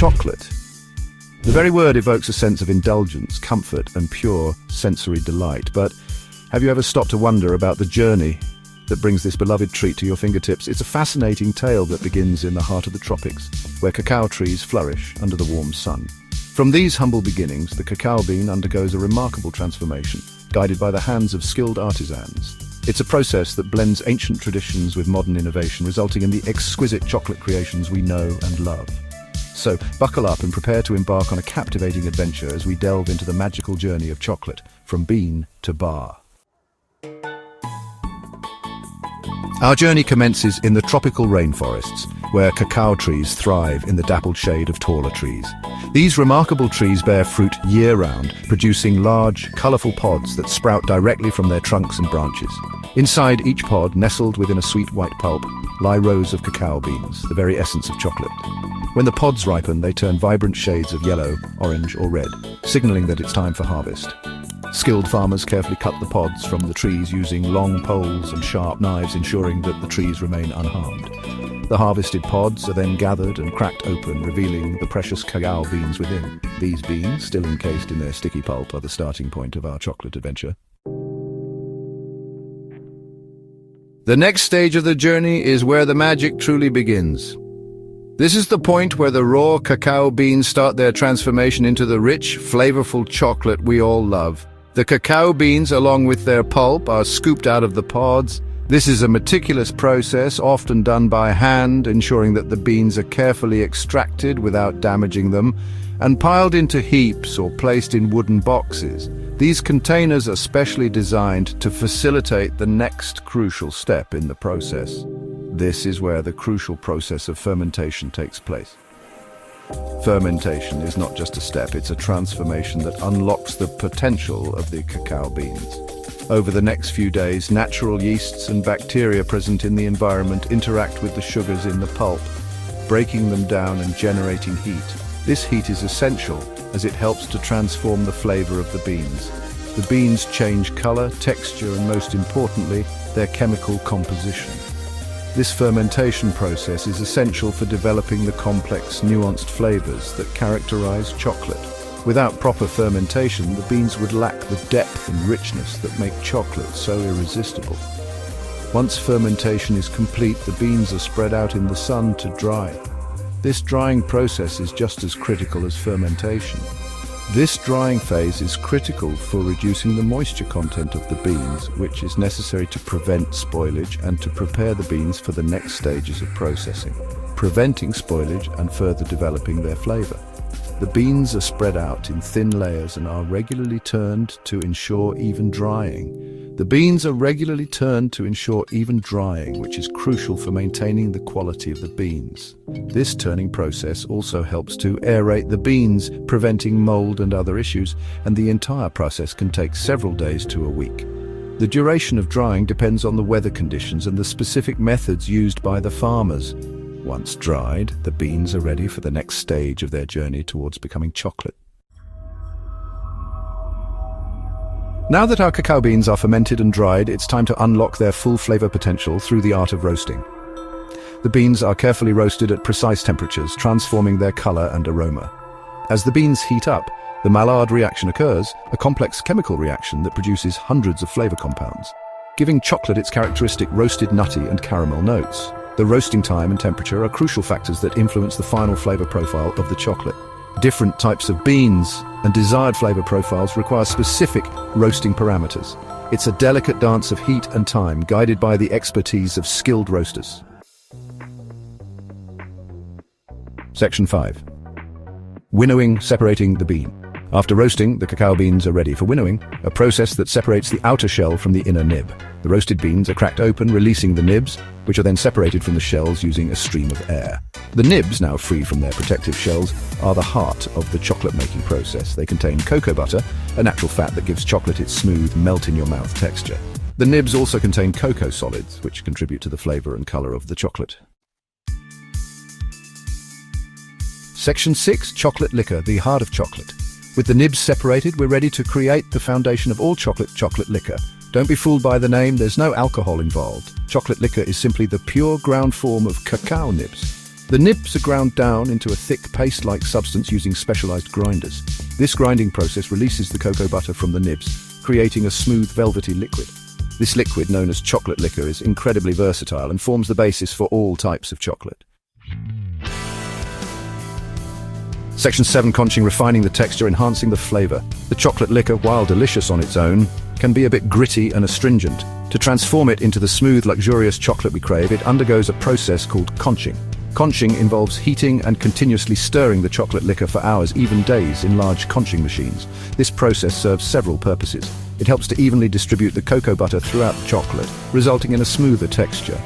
chocolate. The very word evokes a sense of indulgence, comfort, and pure sensory delight. But have you ever stopped to wonder about the journey that brings this beloved treat to your fingertips? It's a fascinating tale that begins in the heart of the tropics, where cacao trees flourish under the warm sun. From these humble beginnings, the cacao bean undergoes a remarkable transformation, guided by the hands of skilled artisans. It's a process that blends ancient traditions with modern innovation, resulting in the exquisite chocolate creations we know and love. So, buckle up and prepare to embark on a captivating adventure as we delve into the magical journey of chocolate, from bean to bar. Our journey commences in the tropical rainforests, where cacao trees thrive in the dappled shade of taller trees. These remarkable trees bear fruit year-round, producing large, colourful pods that sprout directly from their trunks and branches. Inside each pod, nestled within a sweet white pulp, lie rows of cacao beans, the very essence of chocolate. When the pods ripen, they turn vibrant shades of yellow, orange, or red, signalling that it's time for harvest. Skilled farmers carefully cut the pods from the trees using long poles and sharp knives, ensuring that the trees remain unharmed. The harvested pods are then gathered and cracked open, revealing the precious cacao beans within. These beans, still encased in their sticky pulp, are the starting point of our chocolate adventure. The next stage of the journey is where the magic truly begins. This is the point where the raw cacao beans start their transformation into the rich, flavorful chocolate we all love. The cacao beans, along with their pulp, are scooped out of the pods. This is a meticulous process, often done by hand, ensuring that the beans are carefully extracted without damaging them, and piled into heaps or placed in wooden boxes. These containers are specially designed to facilitate the next crucial step in the process. This is where the crucial process of fermentation takes place. Fermentation is not just a step, it's a transformation that unlocks the potential of the cacao beans. Over the next few days, natural yeasts and bacteria present in the environment interact with the sugars in the pulp, breaking them down and generating heat. This heat is essential as it helps to transform the flavor of the beans. The beans change color, texture, and most importantly, their chemical composition. This fermentation process is essential for developing the complex, nuanced flavors that characterize chocolate. Without proper fermentation, the beans would lack the depth and richness that make chocolate so irresistible. Once fermentation is complete, the beans are spread out in the sun to dry. This drying process is just as critical as fermentation. This drying phase is critical for reducing the moisture content of the beans, which is necessary to prevent spoilage and to prepare the beans for the next stages of processing, preventing spoilage and further developing their flavor. The beans are spread out in thin layers and are regularly turned to ensure even drying. Which is crucial for maintaining the quality of the beans. This turning process also helps to aerate the beans, preventing mold and other issues, and the entire process can take several days to a week. The duration of drying depends on the weather conditions and the specific methods used by the farmers. Once dried, the beans are ready for the next stage of their journey towards becoming chocolate. Now that our cacao beans are fermented and dried, it's time to unlock their full flavor potential through the art of roasting. The beans are carefully roasted at precise temperatures, transforming their color and aroma. As the beans heat up, the Maillard reaction occurs, a complex chemical reaction that produces hundreds of flavor compounds, giving chocolate its characteristic roasted, nutty, and caramel notes. The roasting time and temperature are crucial factors that influence the final flavor profile of the chocolate. Different types of beans and desired flavor profiles require specific roasting parameters. It's a delicate dance of heat and time, guided by the expertise of skilled roasters. Section 5. Winnowing, separating the bean. After roasting, the cacao beans are ready for winnowing, a process that separates the outer shell from the inner nib. The roasted beans are cracked open, releasing the nibs, which are then separated from the shells using a stream of air. The nibs, now free from their protective shells, are the heart of the chocolate-making process. They contain cocoa butter, a natural fat that gives chocolate its smooth, melt-in-your-mouth texture. The nibs also contain cocoa solids, which contribute to the flavor and color of the chocolate. Section 6. Chocolate liquor, the heart of chocolate. With the nibs separated, we're ready to create the foundation of all chocolate liquor. Don't be fooled by the name, there's no alcohol involved. Chocolate liquor is simply the pure ground form of cacao nibs. The nibs are ground down into a thick paste-like substance using specialized grinders. This grinding process releases the cocoa butter from the nibs, creating a smooth, velvety liquid. This liquid, known as chocolate liquor, is incredibly versatile and forms the basis for all types of chocolate. Section 7, conching, refining the texture, enhancing the flavor. The chocolate liquor, while delicious on its own, can be a bit gritty and astringent. To transform it into the smooth, luxurious chocolate we crave, it undergoes a process called conching. Conching involves heating and continuously stirring the chocolate liquor for hours, even days, in large conching machines. This process serves several purposes. It helps to evenly distribute the cocoa butter throughout the chocolate, resulting in a smoother texture.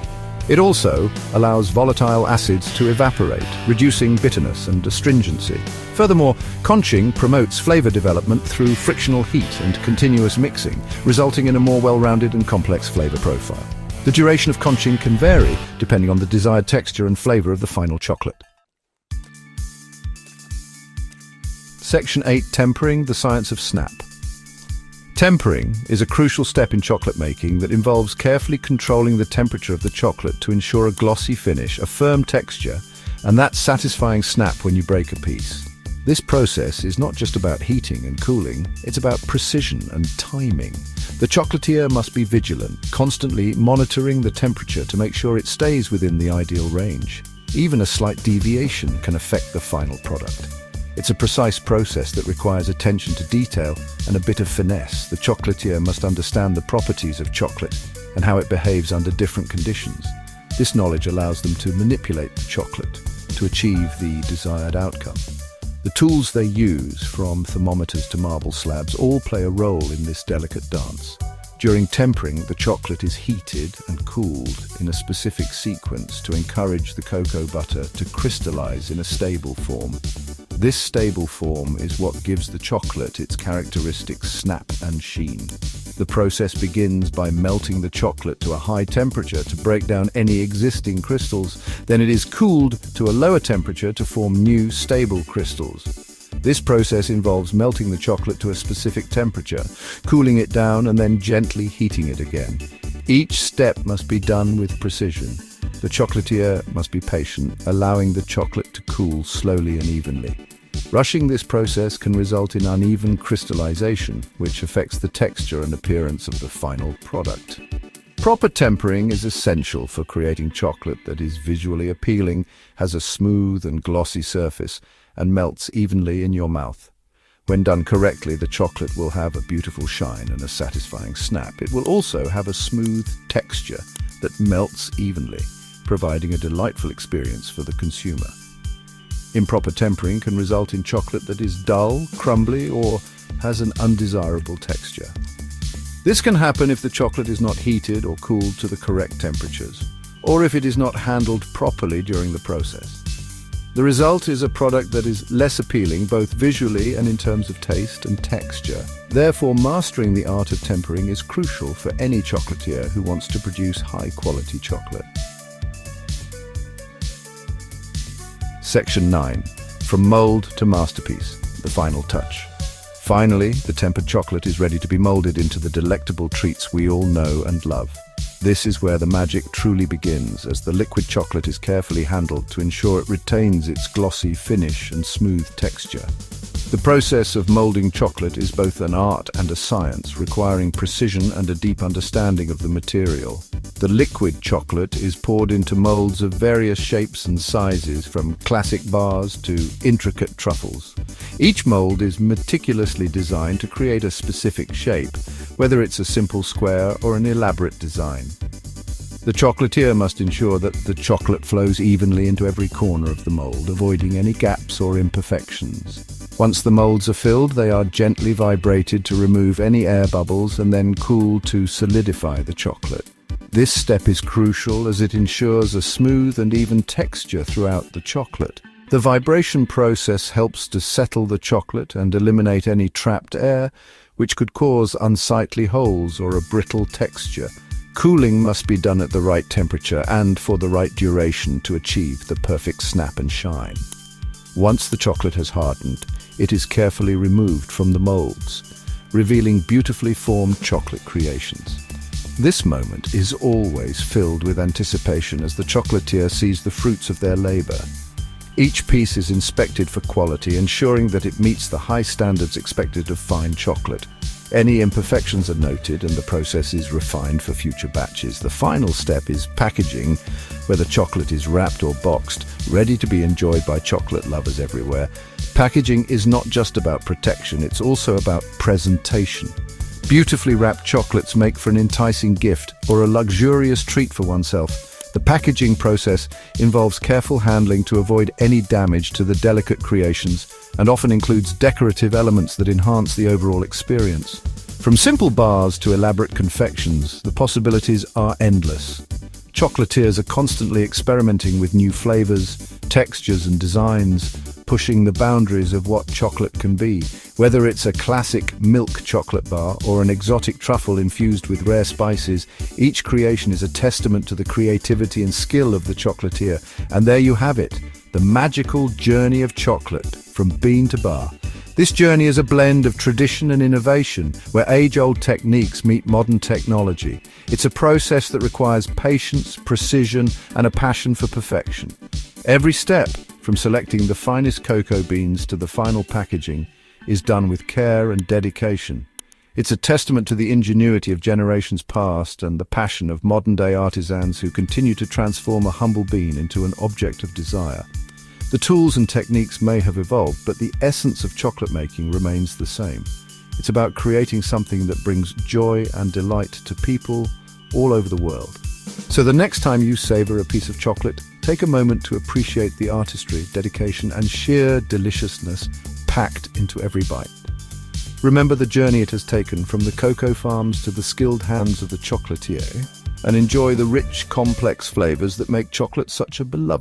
It also allows volatile acids to evaporate, reducing bitterness and astringency. Furthermore, conching promotes flavor development through frictional heat and continuous mixing, resulting in a more well-rounded and complex flavor profile. The duration of conching can vary depending on the desired texture and flavor of the final chocolate. Section 8, tempering, the science of snap. Tempering is a crucial step in chocolate making that involves carefully controlling the temperature of the chocolate to ensure a glossy finish, a firm texture, and that satisfying snap when you break a piece. This process is not just about heating and cooling, it's about precision and timing. The chocolatier must be vigilant, constantly monitoring the temperature to make sure it stays within the ideal range. Even a slight deviation can affect the final product. It's a precise process that requires attention to detail and a bit of finesse. The chocolatier must understand the properties of chocolate and how it behaves under different conditions. This knowledge allows them to manipulate the chocolate to achieve the desired outcome. The tools they use, from thermometers to marble slabs, all play a role in this delicate dance. During tempering, the chocolate is heated and cooled in a specific sequence to encourage the cocoa butter to crystallize in a stable form. This stable form is what gives the chocolate its characteristic snap and sheen. The process begins by melting the chocolate to a high temperature to break down any existing crystals. Then it is cooled to a lower temperature to form new, stable crystals. This process involves melting the chocolate to a specific temperature, cooling it down, and then gently heating it again. Each step must be done with precision. The chocolatier must be patient, allowing the chocolate to cool slowly and evenly. Rushing this process can result in uneven crystallization, which affects the texture and appearance of the final product. Proper tempering is essential for creating chocolate that is visually appealing, has a smooth and glossy surface, and melts evenly in your mouth. When done correctly, the chocolate will have a beautiful shine and a satisfying snap. It will also have a smooth texture that melts evenly, providing a delightful experience for the consumer. Improper tempering can result in chocolate that is dull, crumbly, or has an undesirable texture. This can happen if the chocolate is not heated or cooled to the correct temperatures, or if it is not handled properly during the process. The result is a product that is less appealing both visually and in terms of taste and texture. Therefore, mastering the art of tempering is crucial for any chocolatier who wants to produce high-quality chocolate. Section 9. From mold to masterpiece, the final touch. Finally, the tempered chocolate is ready to be molded into the delectable treats we all know and love. This is where the magic truly begins, as the liquid chocolate is carefully handled to ensure it retains its glossy finish and smooth texture. The process of molding chocolate is both an art and a science, requiring precision and a deep understanding of the material. The liquid chocolate is poured into molds of various shapes and sizes, from classic bars to intricate truffles. Each mold is meticulously designed to create a specific shape, whether it's a simple square or an elaborate design. The chocolatier must ensure that the chocolate flows evenly into every corner of the mold, avoiding any gaps or imperfections. Once the molds are filled, they are gently vibrated to remove any air bubbles and then cooled to solidify the chocolate. This step is crucial as it ensures a smooth and even texture throughout the chocolate. The vibration process helps to settle the chocolate and eliminate any trapped air, which could cause unsightly holes or a brittle texture. Cooling must be done at the right temperature and for the right duration to achieve the perfect snap and shine. Once the chocolate has hardened, it is carefully removed from the molds, revealing beautifully formed chocolate creations. This moment is always filled with anticipation as the chocolatier sees the fruits of their labor. Each piece is inspected for quality, ensuring that it meets the high standards expected of fine chocolate. Any imperfections are noted and the process is refined for future batches. The final step is packaging, where the chocolate is wrapped or boxed, ready to be enjoyed by chocolate lovers everywhere. Packaging is not just about protection, it's also about presentation. Beautifully wrapped chocolates make for an enticing gift or a luxurious treat for oneself. The packaging process involves careful handling to avoid any damage to the delicate creations and often includes decorative elements that enhance the overall experience. From simple bars to elaborate confections, the possibilities are endless. Chocolatiers are constantly experimenting with new flavors, textures and designs, pushing the boundaries of what chocolate can be. Whether it's a classic milk chocolate bar or an exotic truffle infused with rare spices, each creation is a testament to the creativity and skill of the chocolatier. And there you have it, the magical journey of chocolate from bean to bar. This journey is a blend of tradition and innovation, where age-old techniques meet modern technology. It's a process that requires patience, precision, and a passion for perfection. Every step, from selecting the finest cocoa beans to the final packaging, is done with care and dedication. It's a testament to the ingenuity of generations past and the passion of modern-day artisans who continue to transform a humble bean into an object of desire. The tools and techniques may have evolved, but the essence of chocolate making remains the same. It's about creating something that brings joy and delight to people all over the world. So the next time you savor a piece of chocolate, take a moment to appreciate the artistry, dedication, and sheer deliciousness packed into every bite. Remember the journey it has taken from the cocoa farms to the skilled hands of the chocolatier, and enjoy the rich, complex flavors that make chocolate such a beloved